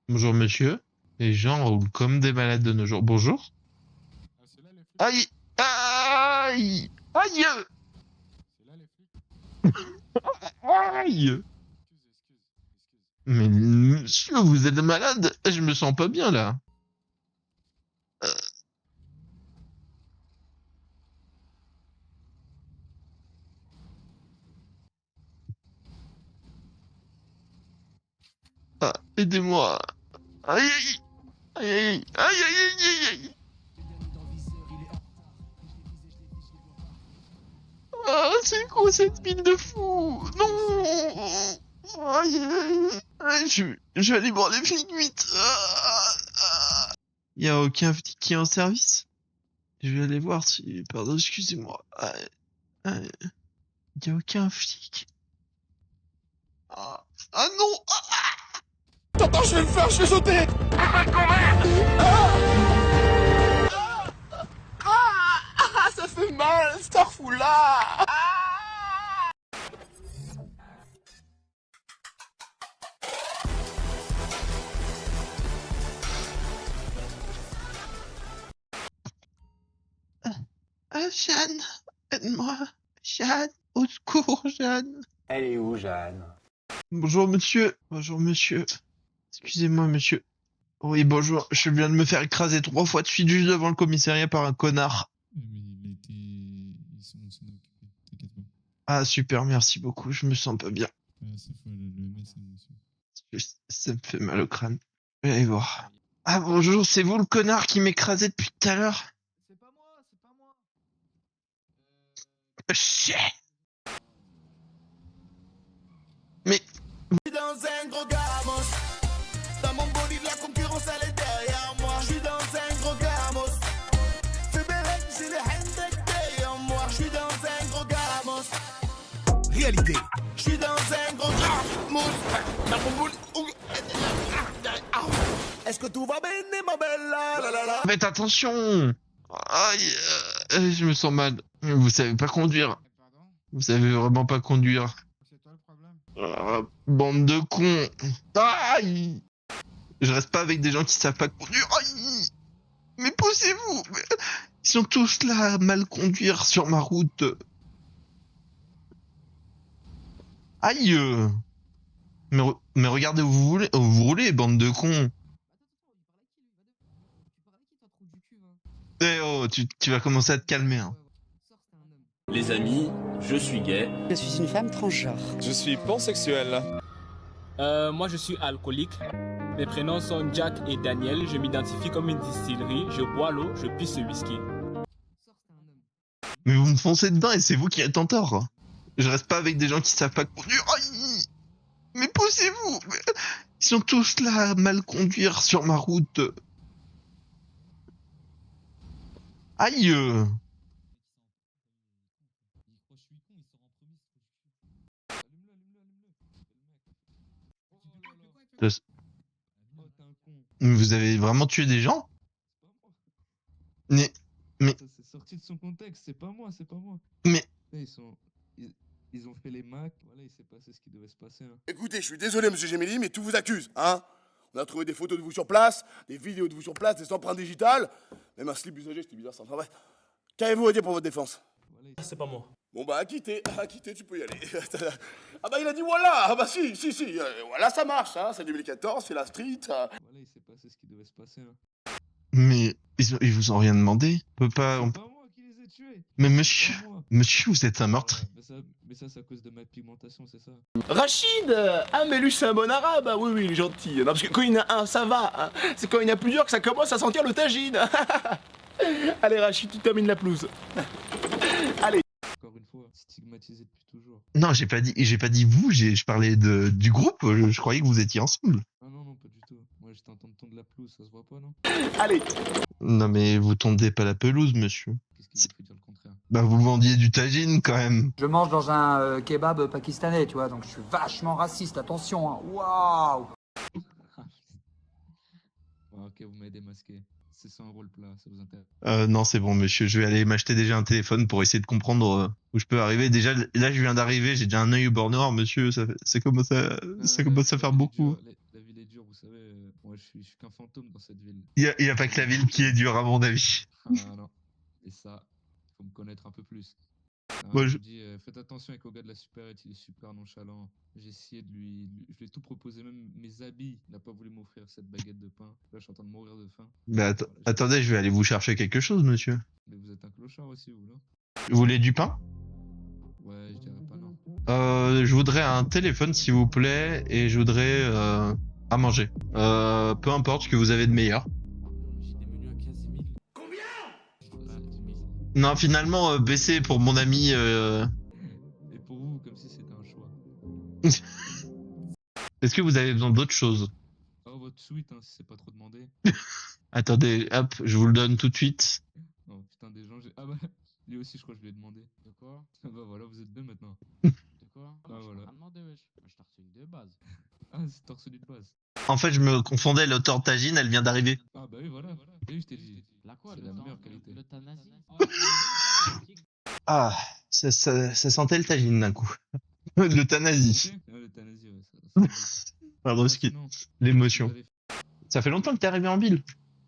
Bonjour monsieur. Les gens roulent comme des malades de nos jours. Bonjour. Ah, c'est là les flics? Aïe! Aïe! Aïe! C'est là les flics? Aïe! Excuse. Mais monsieur, vous êtes malade? Je me sens pas bien là. Ah, aidez-moi. Aïe aïe! Aïe aïe! Aïe aïe aïe aïe aïe! Ah, c'est quoi cette mine de fou? Non! Aïe aïe! Aïe, je vais aller voir les flics vite. Y a aucun flic qui est en service? Je vais aller voir si... Pardon, excusez-moi. Y a aucun flic. Ah, ah non! Attends, je vais le faire, je vais sauter. Ah, ça fait mal, Starfoula. Ah, Jeanne! Aide-moi! Jeanne! Au secours, Jeanne! Elle est où, Jeanne? Bonjour, monsieur. Bonjour, monsieur. Excusez-moi, monsieur. Oui, bonjour. Je viens de me faire écraser 3 fois de suite juste devant le commissariat par un connard. Mais il était. Ils sont occupés, t'inquiète pas. Ah, super, merci beaucoup. Je me sens pas bien. Ça faut le médecin, monsieur. Ça me fait mal au crâne. Je vais aller voir. Ah, bonjour, c'est vous le connard qui m'écrasait depuis tout à l'heure? C'est pas moi, c'est pas moi. Shit! Mais, Je suis dans un gros gamos. Dans mon bolide, la concurrence, elle est derrière moi. Je suis dans un gros gamos. Fais belle, j'ai les Hendrix derrière moi. Je suis dans un gros gamos. Réalité. Je suis dans un gros gamos. Dans mon bolide. Est-ce que tout va bien, ma belle? La la la. faites attention! Aïe, je me sens mal. Vous savez pas conduire. Pardon? Vous savez vraiment pas conduire. C'est toi le problème? Ah, bande de cons. Aïe! Je reste pas avec des gens qui savent pas conduire. Aïe! Mais poussez-vous! Ils sont tous là à mal conduire sur ma route. Aïe! Mais regardez où vous roulez, bande de cons. Attends, il parle à qui lui? Va de... Tu parles à qui toi? Eh oh, tu vas commencer à te calmer, hein. Sors, c'est un homme. Les amis, je suis gay. Je suis une femme transgenre. Je suis pansexuel. Moi je suis alcoolique. Mes prénoms sont Jack et Daniel. Je m'identifie comme une distillerie. Je bois l'eau, je pisse le whisky. Sors, c'est un homme. Mais vous me foncez dedans et c'est vous qui êtes en tort. Je reste pas avec des gens qui savent pas conduire. Aïe! Mais poussez-vous! Ils sont tous là à mal conduire sur ma route. Aïe! Il croit que je suis con, il sort en premier, c'est trop chou. Allume-le, allume-le. C'est le mec. Oh là là. Oh, t'es un con. Vous avez vraiment tué des gens? C'est pas moi. Mais, Ça, c'est sorti de son contexte, c'est pas moi, c'est pas moi. Mais- Ils ont fait les Macs, voilà, il s'est passé ce qui devait se passer. Hein. Écoutez, je suis désolé, monsieur Gemelli, mais tout vous accuse, hein? On a trouvé des photos de vous sur place, des vidéos de vous sur place, des empreintes digitales, même un slip usagé, c'était bizarre ça. Enfin bref. Qu'avez-vous à dire pour votre défense? Voilà, C'est pas moi. Bon bah, à quitter, tu peux y aller. Ah bah, il a dit voilà, ah bah si, voilà, ça marche, hein, c'est 2014, c'est la street. voilà, il s'est passé ce qui devait se passer. Hein. mais ils vous ont rien demandé. On peut pas. C'est pas moi qui les ai tués. Mais C'est monsieur, pas moi. monsieur, vous êtes un meurtrier. Mais ça, c'est à cause de ma pigmentation, c'est ça. Rachid. Ah, mais lui, c'est un bon arabe. Ah, oui, il est gentil. Non, parce que quand il y en a un, ça va. Hein. C'est quand il y en a plusieurs que ça commence à sentir le tagine. Allez, Rachid, tu termines la pelouse. Encore une fois, stigmatisé depuis toujours. Non, j'ai pas dit vous. Je parlais du groupe. Je croyais que vous étiez ensemble. Ah non, pas du tout. Moi, j'étais en train de tondre la pelouse, ça se voit pas, non? Allez. Non, mais vous tondez pas la pelouse, monsieur. Qu'est-ce qui vous fait dire le contraire? Bah, vous vendiez du tagine quand même. Je mange dans un kebab pakistanais, tu vois, donc je suis vachement raciste, attention, hein. Waouh! Ouais, ok, vous m'avez démasqué. C'est ça un rôle plat, ça vous intéresse? Non, c'est bon, monsieur. Je vais aller m'acheter déjà un téléphone pour essayer de comprendre où je peux arriver. Déjà, là, je viens d'arriver. J'ai déjà un œil au bord noir, monsieur. Ça commence à faire beaucoup. La ville est dure, vous savez, moi je suis qu'un fantôme dans cette ville. Il y a pas que la ville qui est dure, à mon avis. Ah non. Et ça, faut me connaître un peu plus. Moi, Je je- vous dis, faites attention avec au gars de la supérette, il est super nonchalant. J'ai essayé de je lui ai tout proposé, même mes habits. Il n'a pas voulu m'offrir cette baguette de pain. Là, je suis en train de mourir de faim. Bah, Voilà, attendez, je vais aller vous chercher quelque chose, monsieur. Mais vous êtes un clochard aussi, vous, non? Vous voulez du pain? Ouais, je dirais pas non. Je voudrais un téléphone, s'il vous plaît, et je voudrais à manger. Peu importe ce que vous avez de meilleur. J'ai des menus à 15 000. Là, 10 000. Non, finalement, baissez pour mon ami. Et pour vous, comme si c'était un choix. Est-ce que vous avez besoin d'autre chose? Oh, votre suite, hein, si c'est pas trop demandé. Attendez, hop, je vous le donne tout de suite. Non, putain, des gens, Ah bah, lui aussi, je crois que je lui ai demandé. De quoi? Ah bah voilà, vous êtes deux maintenant. De quoi? Ah voilà. demandé, wesh. Moi, je t'ai reçu une de base. Ah, c'est torse nu de base. En fait, je me confondais, l'auteur tagine, elle vient d'arriver. Ah bah oui, voilà. Et oui, je t'ai dit. La quoi? C'est la meilleure qualité. L'euthanasie? Ah, ça sentait le tagine d'un coup. L'euthanasie. Ouais, l'euthanasie, ouais. Ça me dit. Pardon, Sinon, l'émotion. vous avez- Ça fait longtemps que t'es arrivé en ville.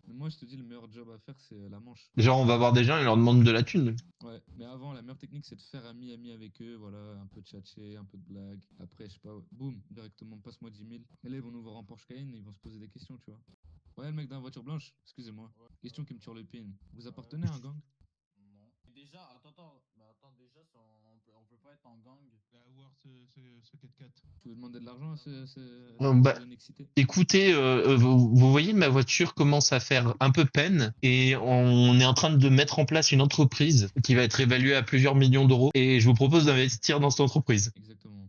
Mais moi, je te dis, le meilleur job à faire, c'est la manche. Genre, on va voir des gens et leur demande de la thune. Ouais, mais avant, la meilleure technique, c'est de faire ami avec eux, voilà, un peu de tchatcher, un peu de blague. Après, je sais pas, boum, directement, passe-moi 10 000. Et là, ils vont nous voir en Porsche Cayenne et ils vont se poser des questions, tu vois. Ouais, le mec dans la voiture blanche, excusez-moi. Question qui me tire le pin. Vous appartenez à un gang? Non. Déjà, attends, déjà, on peut pas être en gang. Avoir ce 4x4. Tu veux demander de l'argent à Bah, jeune excité? écoutez, vous voyez, ma voiture commence à faire un peu peine et on est en train de mettre en place une entreprise qui va être évaluée à plusieurs millions d'euros et je vous propose d'investir dans cette entreprise. Exactement.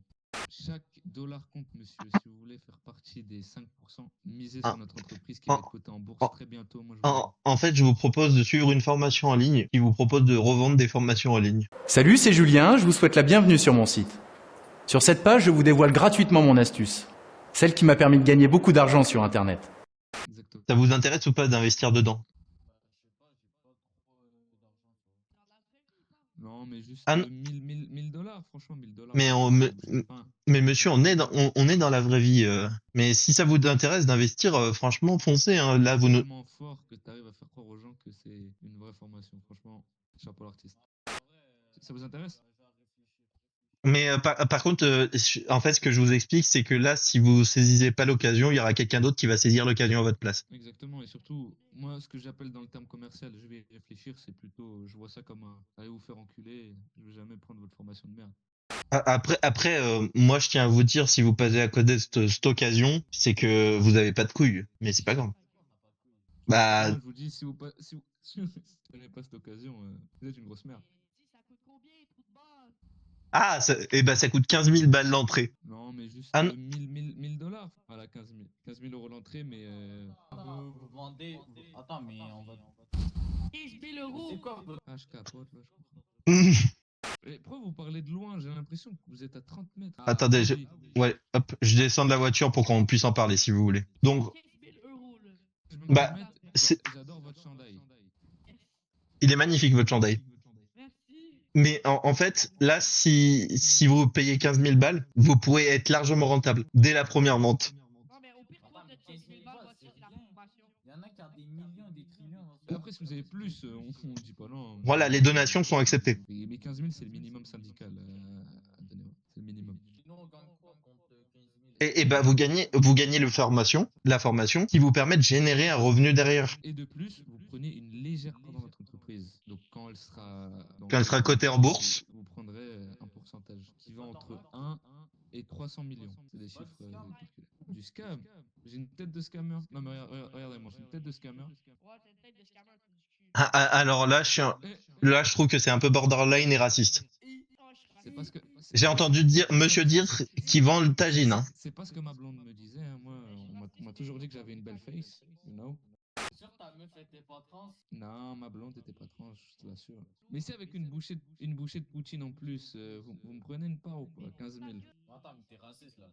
Chaque dollar compte, monsieur. Si vous voulez faire partie des 5%, misez Ah. sur notre entreprise qui va être cotée en bourse Ah. très bientôt. Moi, je vous En fait, je vous propose de suivre une formation en ligne qui vous propose de revendre des formations en ligne. Salut, c'est Julien, je vous souhaite la bienvenue sur mon site. Sur cette page, je vous dévoile gratuitement mon astuce, celle qui m'a permis de gagner beaucoup d'argent sur Internet. Exactement. Ça vous intéresse ou pas d'investir dedans? Non, mais juste Ah, 1000 dollars, franchement, 1000 dollars. Mais mais monsieur, on est dans la vraie vie. Mais si ça vous intéresse d'investir, franchement, foncez. Hein. Là, vous ne... tellement fort que tu arrives à faire croire aux gens que c'est une vraie formation. Franchement, chapeau l'artiste. Ça vous intéresse? Mais par contre, en fait, ce que je vous explique, c'est que là, si vous saisissez pas l'occasion, il y aura quelqu'un d'autre qui va saisir l'occasion à votre place. Exactement, et surtout, moi, ce que j'appelle dans le terme commercial, je vais y réfléchir, c'est plutôt, je vois ça comme un allez vous faire enculer, je vais jamais prendre votre formation de merde. Après, moi, je tiens à vous dire, si vous passez à côté de cette occasion, c'est que vous avez pas de couilles. Mais c'est pas grave. Bah, Moi, je vous dis, si vous si vous prenez pas cette occasion, vous êtes une grosse merde. ah, ça coûte 15 000 balles l'entrée. Non, mais juste Ah, non. 1000 dollars. Voilà, 15 000. 15 000 euros l'entrée, mais Vous vendez. Attends, mais on va. 15 000 euros. C'est quoi votre. ah, je capote, là, je comprends. Et pourquoi vous parlez de loin? J'ai l'impression que vous êtes à 30 mètres. Attendez, oui. ouais, hop, je descends de la voiture pour qu'on puisse en parler, si vous voulez. Donc, 15 000 euros, là. Je me bah, permets, c'est- j'adore votre chandail. il est magnifique, votre chandail. Merci. Mais en fait, là, si vous payez 15 000 balles, vous pourrez être largement rentable dès la première vente. Non, mais au pire, Attends, prendre mais 15 000 balles, c'est voiture, c'est la rien. formation. Il y en a qui ont des millions, des trillions. dans ce Et après, si vous avez plus, on dit pas non. Voilà, les donations sont acceptées. Mais 15 000, c'est le minimum syndical à donner. C'est le minimum. Sinon, on gagne quoi contre 15 000? Et bah, vous gagnez la formation qui vous permet de générer un revenu derrière. Et de plus, vous prenez une légère part dans votre entreprise. Donc, quand elle sera. Quand elle sera cotée en bourse. Vous prendrez un pourcentage qui va entre 1 et 300 millions. C'est des chiffres calculés. Du scam. J'ai une tête de scammer. Non, mais regardez-moi, j'ai une tête de scammer. Ouais, t'as une tête de scammer, trou du cul. Alors là, là, je trouve que c'est un peu borderline et raciste. C'est parce que. J'ai entendu monsieur dire qu'il vend le tagine. Hein. C'est pas ce que ma blonde me disait. Hein. Moi, on m'a toujours dit que j'avais une belle face. You know? Sûr, ta meuf était pas trans? Non, ma blonde était pas trans, je te l'assure. Mais si avec une bouchée de poutine en plus, vous me prenez une part ou pas? 15 000. Attends, mais t'es raciste là.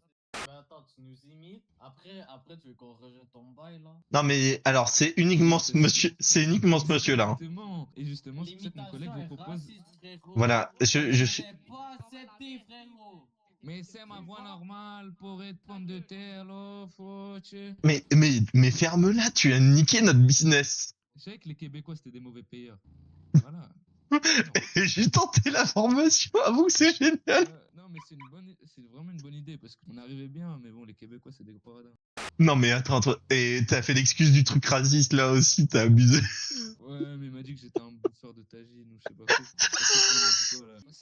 Mais attends, tu nous imites. Après, tu veux qu'on rejette ton bail là? Non, mais alors, c'est uniquement ce monsieur-là. Hein. Justement, et justement, c'est pour ça que mon collègue vous propose. Raciste, frérot. Voilà, je suis. C'est pas accepté, frérot. Mais c'est ma voix normale pour être pomme de terre, là, faut, tu... Mais ferme-la, tu as niqué notre business. Je savais que les Québécois c'était des mauvais payeurs. Voilà. J'ai tenté la formation, avoue que c'est génial. Non, mais c'est vraiment une bonne idée parce qu'on arrivait bien, mais bon, les Québécois c'est des gros radins. Non mais attends, et t'as fait l'excuse du truc raciste là aussi, t'as abusé. Ouais, mais il m'a dit que j'étais un bouffeur de tagine ou je sais pas quoi.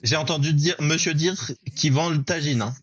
J'ai entendu dire, monsieur dire qu'il vend le tagine, hein.